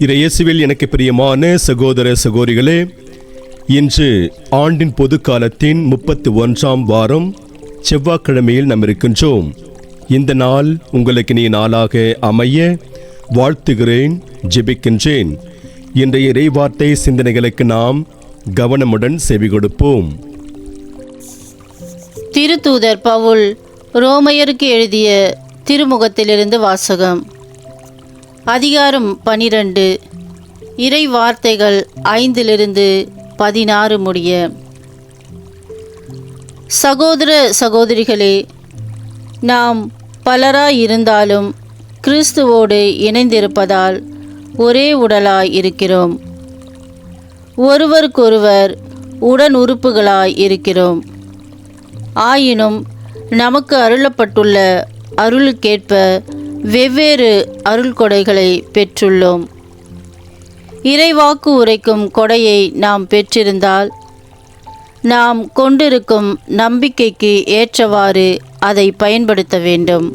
இயேசுவில் எனக்கு பிரியமான சகோதர சகோதரிகளே, இன்று ஆண்டின் பொது காலத்தின் 31ஆம் வாரம் செவ்வாய்க்கிழமையில் நாம் இருக்கின்றோம். இந்த நாள் உங்களுக்கு நீ நாளாக அமைய வாழ்த்துகிறேன், ஜெபிக்கின்றேன். இன்றைய இறைவார்த்தை சிந்தனைகளுக்கு நாம் கவனமுடன் செவி கொடுப்போம். திருத்தூதர் பவுல் ரோமையருக்கு எழுதிய திருமுகத்திலிருந்து வாசகம். அதிகாரம் 12, இறை வார்த்தைகள் 5-16 முடிய. சகோதர சகோதரிகளே, நாம் பலராயிருந்தாலும் கிறிஸ்துவோடு இணைந்திருப்பதால் ஒரே உடலாய் இருக்கிறோம். ஒருவருக்கொருவர் உடன் உறுப்புகளாய் இருக்கிறோம். ஆயினும் நமக்கு அருளப்பட்டுள்ள அருளுக்கேற்ப வெவ்வேறு அருள் கொடைகளை பெற்றுள்ளோம். இறைவாக்கு உரைக்கும் கொடையை நாம் பெற்றிருந்தால், நாம் கொண்டிருக்கும் நம்பிக்கைக்கு ஏற்றவாறு அதை பயன்படுத்த வேண்டும்.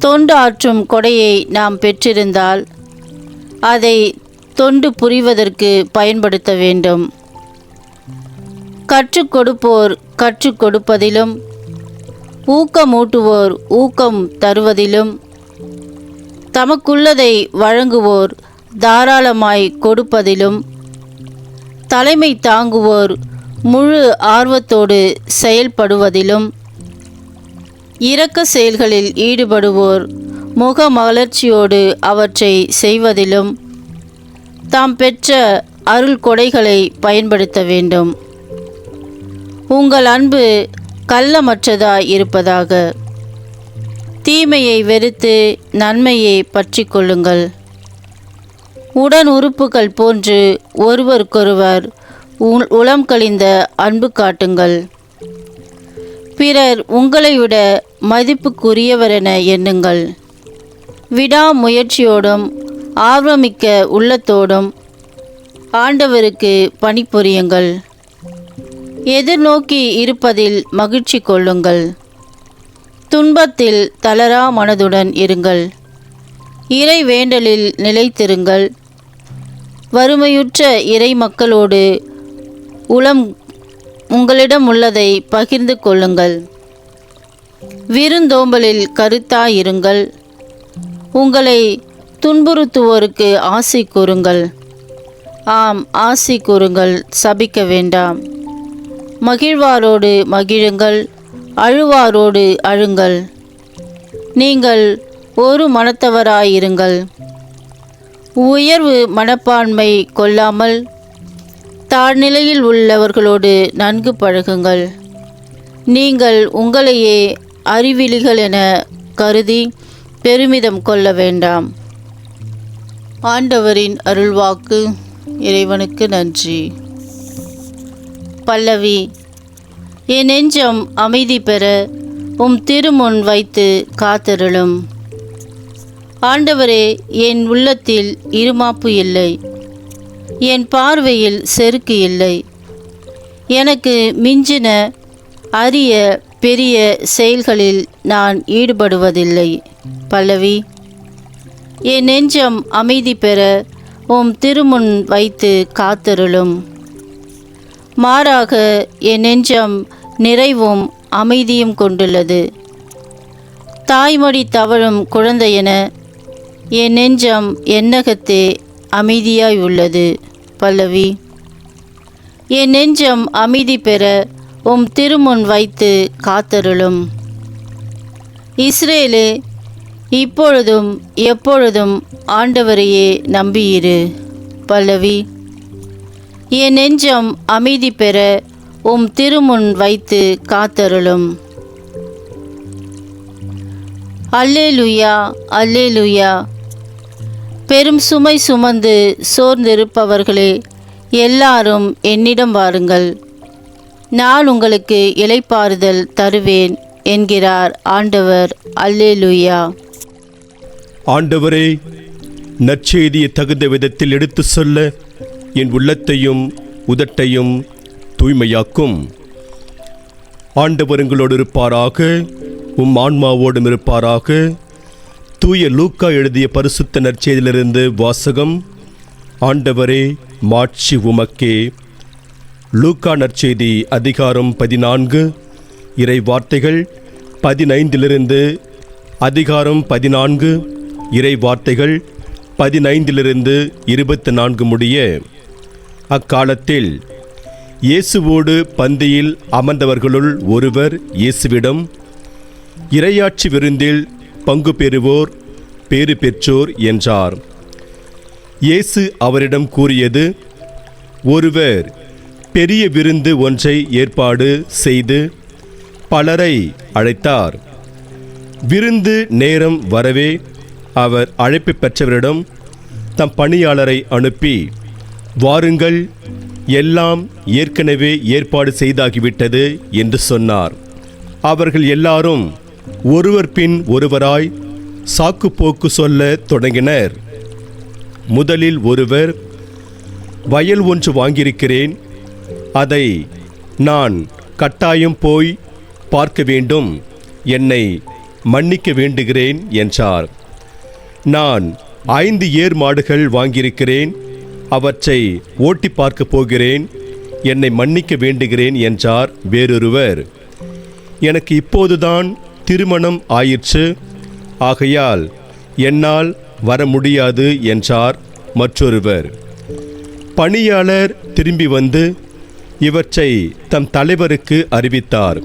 தொண்டு ஆற்றும் கொடையை நாம் பெற்றிருந்தால், அதை தொண்டு புரிவதற்கு பயன்படுத்த வேண்டும். கற்றுக் கொடுப்போர் கற்றுக் கொடுப்பதிலும், ஊக்கமூட்டுவோர் ஊக்கம் தருவதிலும், தமக்குள்ளதை வழங்குவோர் தாராளமாய் கொடுப்பதிலும், தலைமை தாங்குவோர் முழு ஆர்வத்தோடு செயல்படுவதிலும், இரக்க செயல்களில் ஈடுபடுவோர் முக மலர்ச்சியோடு அவற்றை செய்வதிலும் தாம் பெற்ற அருள் கொடைகளை பயன்படுத்த வேண்டும். உங்கள் அன்பு கள்ளமற்றதாய் இருப்பதாக. தீமையை வெறுத்து நன்மையை பற்றி கொள்ளுங்கள். உடன் உறுப்புகள் போன்று ஒருவருக்கொருவர் உளம் கழிந்த அன்பு காட்டுங்கள். பிறர் உங்களை விட மதிப்புக்குரியவரென எண்ணுங்கள். விடாமுயற்சியோடும் ஆர்வமிக்க உள்ளத்தோடும் ஆண்டவருக்கு பணிபுரியுங்கள். எதிர்நோக்கி இருப்பதில் மகிழ்ச்சி கொள்ளுங்கள். துன்பத்தில் தளரா மனதுடன் இருங்கள். இறை வேண்டலில் நிலைத்திருங்கள். வறுமையுற்ற இறை மக்களோடு உங்களிடம் உள்ளதை பகிர்ந்து கொள்ளுங்கள். விருந்தோம்பலில் கருத்தாயிருங்கள். உங்களை துன்புறுத்துவோருக்கு ஆசி கூறுங்கள். ஆம், ஆசி கூறுங்கள், சபிக்க வேண்டாம். மகிழ்வாரோடு மகிழுங்கள், அழுவாரோடு அழுங்கள். நீங்கள் ஒரு மனத்தவராயிருங்கள். உயர்வு மனப்பான்மை கொள்ளாமல் தாழ்நிலையில் உள்ளவர்களோடு நன்கு பழகுங்கள். நீங்கள் உங்களையே அறிவிலிகள் என கருதி பெருமிதம் கொள்ள வேண்டாம். ஆண்டவரின் அருள்வாக்கு. இறைவனுக்கு நன்றி. பல்லவி. என் நெஞ்சம் அமைதி பெற திருமுன் வைத்து காத்தருளும். ஆண்டவரே, என் உள்ளத்தில் இருமாப்பு இல்லை, என் பார்வையில் செருக்கு இல்லை. எனக்கு மிஞ்சின அரிய பெரிய செயல்களில் நான் ஈடுபடுவதில்லை. பல்லவி. என் நெஞ்சம் அமைதி பெற திருமுன் வைத்து காத்தருளும். மாறாக என் நெஞ்சம் நிறைவும் அமைதியும் கொண்டுள்ளது. தாய்மொழி தவழும் குழந்தையென என் நெஞ்சம் எண்ணகத்தே அமைதியாய் உள்ளது. பல்லவி. என் நெஞ்சம் அமைதி பெற திருமுன் வைத்து காத்தருளும். இஸ்ரேலே, இப்பொழுதும் எப்பொழுதும் ஆண்டவரையே நம்பியிரு. பல்லவி. என் நெஞ்சம் அமைதி பெற திருமுன் வைத்து காத்தருளும். அல்லேலூயா, அல்லேலூயா. பெரும் சுமை சுமந்து சோர்ந்திருப்பவர்களே, எல்லாரும் என்னிடம் வாருங்கள், நான் உங்களுக்கு இளைப்பாறுதல் தருவேன் என்கிறார் ஆண்டவர். அல்லேலூயா. ஆண்டவரே, நற்செய்தியை தகுந்த விதத்தில் எடுத்து சொல்ல என் உள்ளத்தையும் உதட்டையும் தூய்மையாக்கும். ஆண்டவர் உங்களோடு இருப்பாராக, ஆன்மாவோடும் இருப்பாராக. தூய லூக்கா எழுதிய பரிசுத்த நற்செய்தியிலிருந்து வாசகம். ஆண்டவரே, மாட்சி உமக்கே. லூக்கா நற்செய்தி அதிகாரம் 14, இறை வார்த்தைகள் 15 அதிகாரம் 14 இறை வார்த்தைகள் 15 24 முடிய. அக்காலத்தில் இயேசுவோடு பந்தியில் அமர்ந்தவர்களுள் ஒருவர் இயேசுவிடம், இறையாட்சி விருந்தில் பங்கு பெறுவோர் பேறு பெற்றோர் என்றார். இயேசு அவரிடம் கூறியது, ஒருவர் பெரிய விருந்து ஒன்றை ஏற்பாடு செய்து பலரை அழைத்தார். விருந்து நேரம் வரவே அவர் அழைப்பு பெற்றவரிடம் தம் பணியாளரை அனுப்பி, வாருங்கள், எல்லாம் ஏற்கனவே ஏற்பாடு செய்தாகிவிட்டது என்று சொன்னார். அவர்கள் எல்லாரும் ஒருவர் பின் ஒருவராய் சாக்குப்போக்கு சொல்ல தொடங்கினர். முதலில் ஒருவர், வயல் ஒன்று வாங்கியிருக்கிறேன், அதை நான் கட்டாயம் போய் பார்க்க வேண்டும், என்னை மன்னிக்க வேண்டுகிறேன் என்றார். நான் 5 ஏர் மாடுகள் வாங்கியிருக்கிறேன், அவற்றை ஓட்டி பார்க்க போகிறேன், என்னை மன்னிக்க வேண்டுகிறேன் என்றார் வேறொருவர். எனக்கு இப்போதுதான் திருமணம் ஆயிற்று, ஆகையால் என்னால் வர முடியாது என்றார் மற்றொருவர். பணியாளர் திரும்பி வந்து இவற்றை தம் தலைவருக்கு அறிவித்தார்.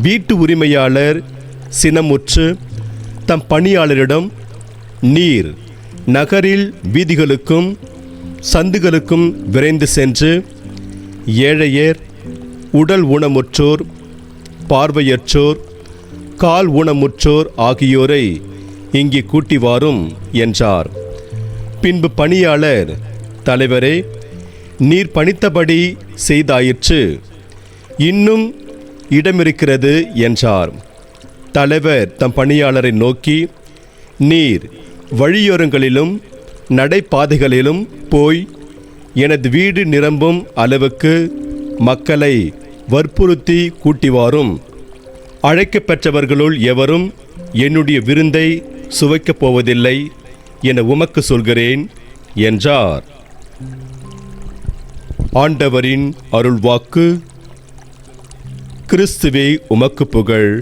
வீட்டு உரிமையாளர் சினமுற்று தம் பணியாளரிடம், நீர் நகரில் வீதிகளுக்கும் சந்துகளுக்கும் விரைந்து சென்று ஏழையர், உடல் ஊனமுற்றோர், பார்வையற்றோர், கால் ஊனமுற்றோர் ஆகியோரை இங்கே கூட்டி வாரும் என்றார். பின்பு பணியாளர், தலைவரே, நீர் பணித்தபடி செய்தாயிற்று, இன்னும் இடமிருக்கிறது என்றார். தலைவர் தம் பணியாளரை நோக்கி, நீர் வழியோரங்களிலும் நடைபாதைகளிலும் போய் எனது வீடு நிரம்பும் அளவுக்கு மக்களை வற்புறுத்தி கூட்டி வாரும். அழைக்கப்பெற்றவர்களுள் எவரும் என்னுடைய விருந்தை சுவைக்கப் போவதில்லை என உமக்கு சொல்கிறேன் என்றார். ஆண்டவரின் அருள்வாக்கு. கிறிஸ்துவே உமக்கு புகழ்.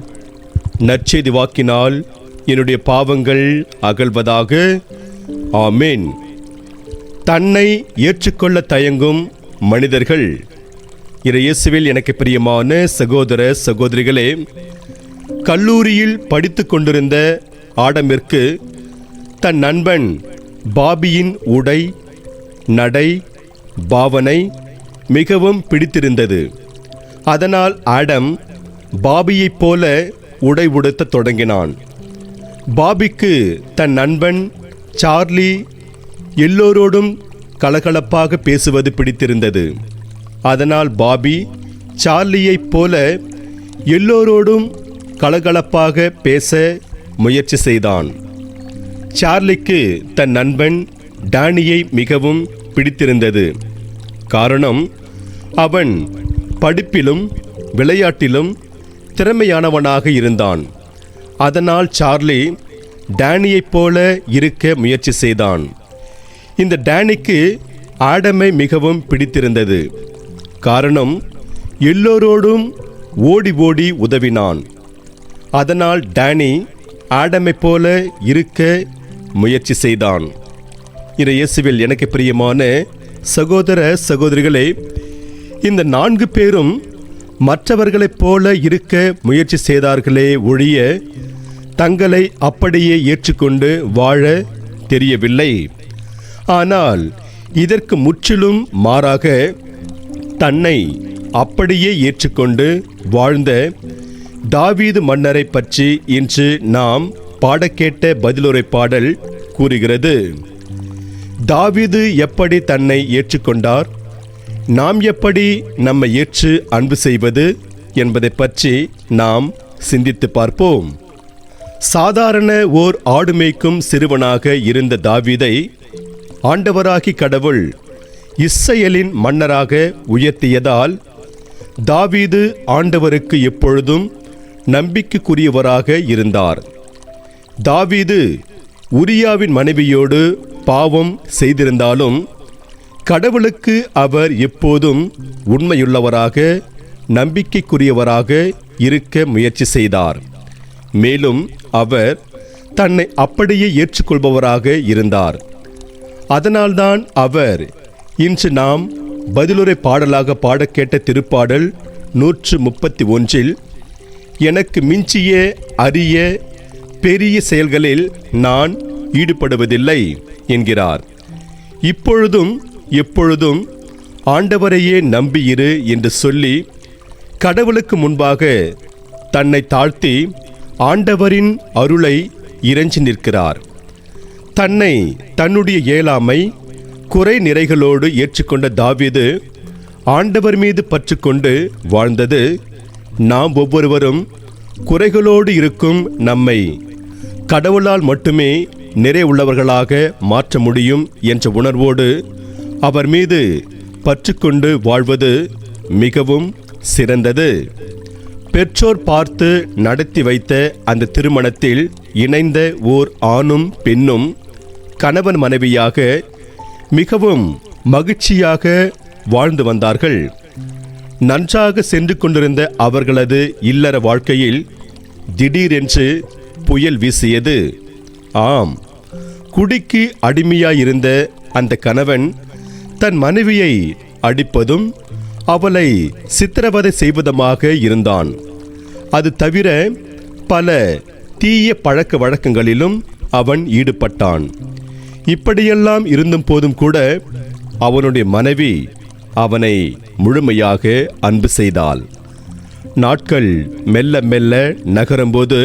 நற்செய்தி வாக்கினால் என்னுடைய பாவங்கள் அகல்வதாக. ஆமென். தன்னை ஏற்றுக்கொள்ள தயங்கும் மனிதர்கள். இயேசுவில் எனக்கு பிரியமான சகோதர சகோதரிகளே, கல்லூரியில் படித்து கொண்டிருந்த ஆடமிற்கு தன் நண்பன் பாபியின் உடை, நடை, பாவனை மிகவும் பிடித்திருந்தது. அதனால் ஆடம் பாபியைப் போல உடை உடுத்த தொடங்கினான். பாபிக்கு தன் நண்பன் சார்லி எல்லோரோடும் கலகலப்பாக பேசுவது பிடித்திருந்தது. அதனால் பாபி சார்லியைப் போல எல்லோரோடும் கலகலப்பாக பேச முயற்சி செய்தான். சார்லிக்கு தன் நண்பன் டானியை மிகவும் பிடித்திருந்தது. காரணம், அவன் படிப்பிலும் விளையாட்டிலும் திறமையானவனாக இருந்தான். அதனால் சார்லி டானியைப் போல இருக்க முயற்சி செய்தான். இந்த டானிக்கு ஆடமை மிகவும் பிடித்திருந்தது. காரணம், எல்லோரோடும் ஓடி ஓடி உதவினான். அதனால் டானி ஆடமை போல இருக்க முயற்சி செய்தான். இயேசுவில் எனக்கு பிரியமான சகோதர சகோதரிகளே, இந்த 4 பேரும் மற்றவர்களைப் போல இருக்க முயற்சி செய்தார்களே ஒழிய தங்களை அப்படியே ஏற்றுக்கொண்டு வாழ தெரியவில்லை. ஆனால் இதற்கு முற்றிலும் மாறாக தன்னை அப்படியே ஏற்றுக்கொண்டு வாழ்ந்த தாவீது மன்னரை பற்றி இன்று நாம் பாடக்கேட்ட பதிலுரை பாடல் கூறுகிறது. தாவீது எப்படி தன்னை ஏற்றுக்கொண்டார், நாம் எப்படி நம்மை ஏற்று அன்பு செய்வது என்பதை பற்றி நாம் சிந்தித்து பார்ப்போம். சாதாரண ஓர் ஆடு மேய்க்கும் சிறுவனாக இருந்த தாவீதை ஆண்டவராகி கடவுள் இஸ்ரவேலின் மன்னராக உயர்த்தியதால் தாவீது ஆண்டவருக்கு எப்பொழுதும் நம்பிக்கைக்குரியவராக இருந்தார். தாவீது உரியாவின் மனைவியோடு பாவம் செய்திருந்தாலும் கடவுளுக்கு அவர் எப்போதும் உண்மையுள்ளவராக நம்பிக்கைக்குரியவராக இருக்க முயற்சி செய்தார். மேலும் அவர் தன்னை அப்படியே ஏற்றுக்கொள்பவராக இருந்தார். அதனால்தான் அவர் இன்று நாம் பதிலுரை பாடலாக பாடக் கேட்ட திருப்பாடல் 131 எனக்கு மிஞ்சிய அரிய பெரிய செயல்களில் நான் ஈடுபடுவதில்லை என்கிறார். இப்பொழுதும் எப்பொழுதும் ஆண்டவரையே நம்பியிரு என்று சொல்லி கடவுளுக்கு முன்பாக தன்னை தாழ்த்தி ஆண்டவரின் அருளை இறைஞ்சி நிற்கிறார். தன்னை தன்னுடைய இயலாமை குறை நிறைகளோடு ஏற்றுக்கொண்ட தாவீது ஆண்டவர் மீது பற்றுக்கொண்டு வாழ்ந்தது நாம் ஒவ்வொருவரும் குறைகளோடு இருக்கும் நம்மை கடவுளால் மட்டுமே நிறைவுள்ளவர்களாக மாற்ற முடியும் என்ற உணர்வோடு அவர் மீது பற்றுக்கொண்டு வாழ்வது மிகவும் சிறந்தது. பெற்றோர் பார்த்து நடத்தி வைத்த அந்த திருமணத்தில் இணைந்த ஓர் ஆணும் பெண்ணும் கணவன் மனைவியாக மிகவும் மகிழ்ச்சியாக வாழ்ந்து வந்தார்கள். நன்றாக சென்று கொண்டிருந்த அவர்களது இல்லற வாழ்க்கையில் திடீரென்று புயல் வீசியது. ஆம், குடிக்கு அடிமையாயிருந்த அந்த கணவன் தன் மனைவியை அடிப்பதும் அவளை சித்திரவதை செய்வதுமாக இருந்தான். அது தவிர பல தீய பழக்க வழக்கங்களிலும் அவன் ஈடுபட்டான். இப்படியெல்லாம் இருந்தும் போதும் கூட அவனுடைய மனைவி அவனை முழுமையாக அன்பு செய்தாள். நாட்கள் மெல்ல மெல்ல நகரும்போது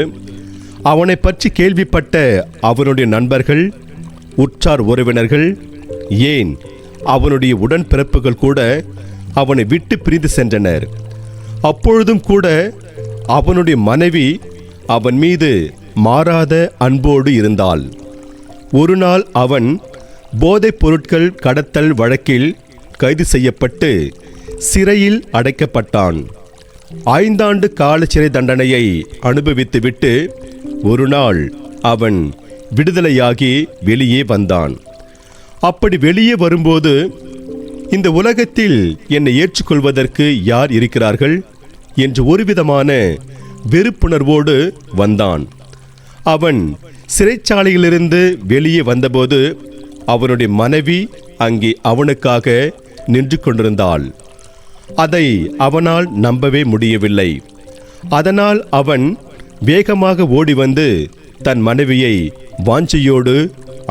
அவனை பற்றி கேள்விப்பட்ட அவனுடைய நண்பர்கள், உற்றார் உறவினர்கள், ஏன் அவனுடைய உடன்பிறப்புகள் கூட அவனை விட்டு பிரிந்து சென்றனர். அப்பொழுதும் கூட அவனுடைய மனைவி அவன் மீது மாறாத அன்போடு இருந்தாள். ஒரு நாள் அவன் போதைப் பொருட்கள் கடத்தல் வழக்கில் கைது செய்யப்பட்டு சிறையில் அடைக்கப்பட்டான். 5 ஆண்டு கால சிறை தண்டனையை அனுபவித்துவிட்டு ஒரு நாள் அவன் விடுதலையாகி வெளியே வந்தான். அப்படி வெளியே வரும்போது இந்த உலகத்தில் என்னை ஏற்றுக்கொள்வதற்கு யார் இருக்கிறார்கள் என்று ஒருவிதமான வெறுப்புணர்வோடு வந்தான். அவன் சிறைச்சாலையிலிருந்து வெளியே வந்தபோது அவனுடைய மனைவி அங்கே அவனுக்காக நின்று கொண்டிருந்தாள். அதை அவனால் நம்பவே முடியவில்லை. அதனால் அவன் வேகமாக ஓடி வந்து தன் மனைவியை வாஞ்சையோடு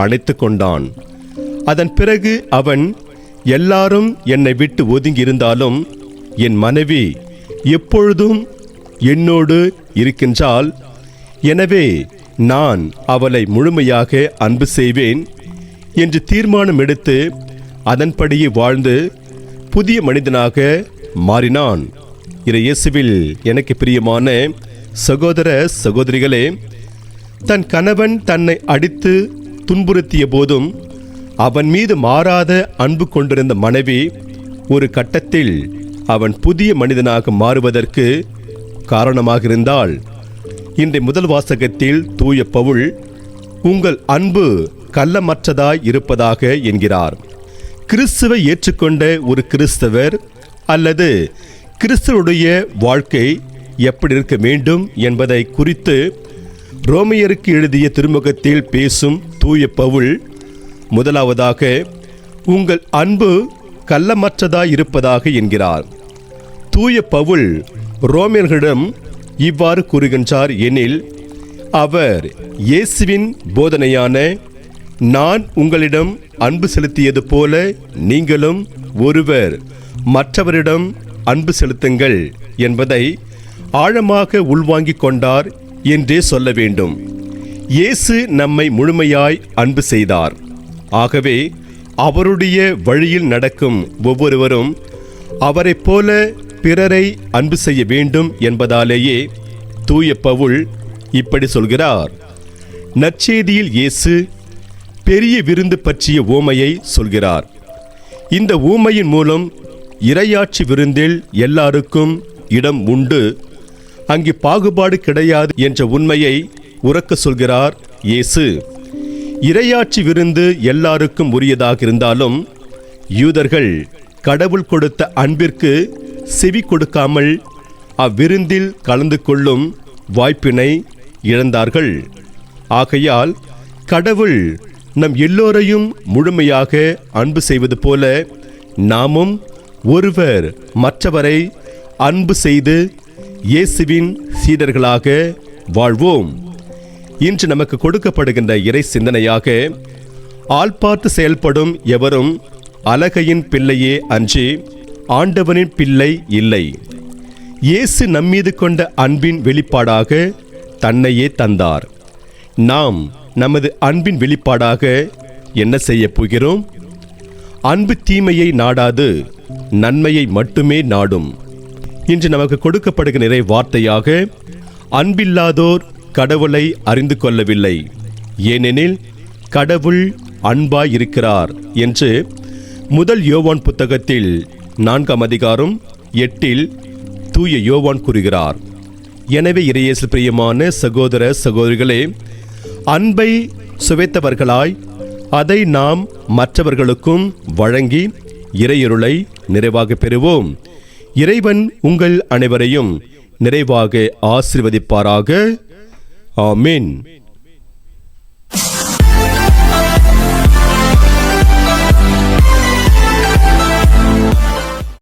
அணைத்து கொண்டான். அதன் பிறகு அவன், எல்லாரும் என்னை விட்டு ஒதுங்கியிருந்தாலும் என் மனைவி எப்பொழுதும் என்னோடு இருக்கின்றாள். எனவே நான் அவளை முழுமையாக அன்பு செய்வேன் என்று தீர்மானம் எடுத்து அதன்படியே வாழ்ந்து புதிய மனிதனாக மாறினான். இயேசுவில் எனக்கு பிரியமான சகோதர சகோதரிகளே, தன் கணவன் தன்னை அடித்து துன்புறுத்திய போதும் அவன் மீது மாறாத அன்பு கொண்டிருந்த மனைவி ஒரு கட்டத்தில் அவன் புதிய மனிதனாக மாறுவதற்கு காரணமாக இருந்தாள். இன்றைய முதல் வாசகத்தில் தூய பவுல் உங்கள் அன்பு கள்ளமற்றதாய் இருப்பதாக என்கிறார். கிறிஸ்துவை ஏற்றுக்கொண்ட ஒரு கிறிஸ்தவர் அல்லது கிறிஸ்துவுடைய வாழ்க்கை எப்படி இருக்க வேண்டும் என்பதை குறித்து ரோமையருக்கு எழுதிய திருமுகத்தில் பேசும் தூய பவுல் முதலாவதாக உங்கள் அன்பு கள்ளமற்றதாய் இருப்பதாக என்கிறார். தூய பவுல் ரோமியர்களிடம் இவ்வாறு கூறுகின்றார் எனில், அவர் இயேசுவின் போதனையான நான் உங்களிடம் அன்பு செலுத்தியது போல நீங்களும் ஒருவர் மற்றவரிடம் அன்பு செலுத்துங்கள் என்பதை ஆழமாக உள்வாங்கிக் கொண்டார் என்றே சொல்ல வேண்டும். இயேசு நம்மை முழுமையாய் அன்பு செய்தார். ஆகவே அவருடைய வழியில் நடக்கும் ஒவ்வொருவரும் அவரைப் போல பிறரை அன்பு செய்ய வேண்டும் என்பதாலேயே தூய பவுல் இப்படி சொல்கிறார். நற்செய்தியில் இயேசு பெரிய விருந்து பற்றிய ஊமையை சொல்கிறார். இந்த ஊமையின் மூலம் இறையாட்சி விருந்தில் எல்லாருக்கும் இடம் உண்டு, அங்கு பாகுபாடு கிடையாது என்ற உண்மையை உரக்க சொல்கிறார் இயேசு. இறையாட்சி விருந்து எல்லாருக்கும் உரியதாக இருந்தாலும் யூதர்கள் கடவுள் கொடுத்த அன்பிற்கு செவி கொடுக்காமல் அவ்விருந்தில் கலந்து கொள்ளும் வாய்ப்பினை இழந்தார்கள். ஆகையால் கடவுள் நம் எல்லோரையும் முழுமையாக அன்பு செய்வது போல நாமும் ஒருவர் மற்றவரை அன்பு செய்து இயேசுவின் சீடர்களாக வாழ்வோம். இன்று நமக்கு கொடுக்கப்படுகின்ற இறை சிந்தனையாக, ஆள் பார்த்து செயல்படும் எவரும் அலகையின் பிள்ளையே அன்றி ஆண்டவனின் பிள்ளை இல்லை. இயேசு நம்மீது கொண்ட அன்பின் வெளிப்பாடாக தன்னையே தந்தார். நாம் நமது அன்பின் வெளிப்பாடாக என்ன செய்ய போகிறோம்? அன்பு தீமையை நாடாது நன்மையை மட்டுமே நாடும். இன்று நமக்கு கொடுக்கப்படுகிற இறை வார்த்தையாக, அன்பில்லாதோர் கடவுளை அறிந்து கொள்ளவில்லை, ஏனெனில் கடவுள் அன்பாய் இருக்கிறார் என்று முதல் யோவான் புத்தகத்தில் 4ஆம் அதிகாரம் 8 தூய யோவான் கூறுகிறார். எனவே இறையேசு பிரியமான சகோதர சகோதரிகளே, அன்பை சுவைத்தவர்களாய் அதை நாம் மற்றவர்களுக்கும் வழங்கி இறையருளை நிறைவாக பெறுவோம். இறைவன் உங்கள் அனைவரையும் நிறைவாக ஆசீர்வதிப்பாராக. ஆமென்.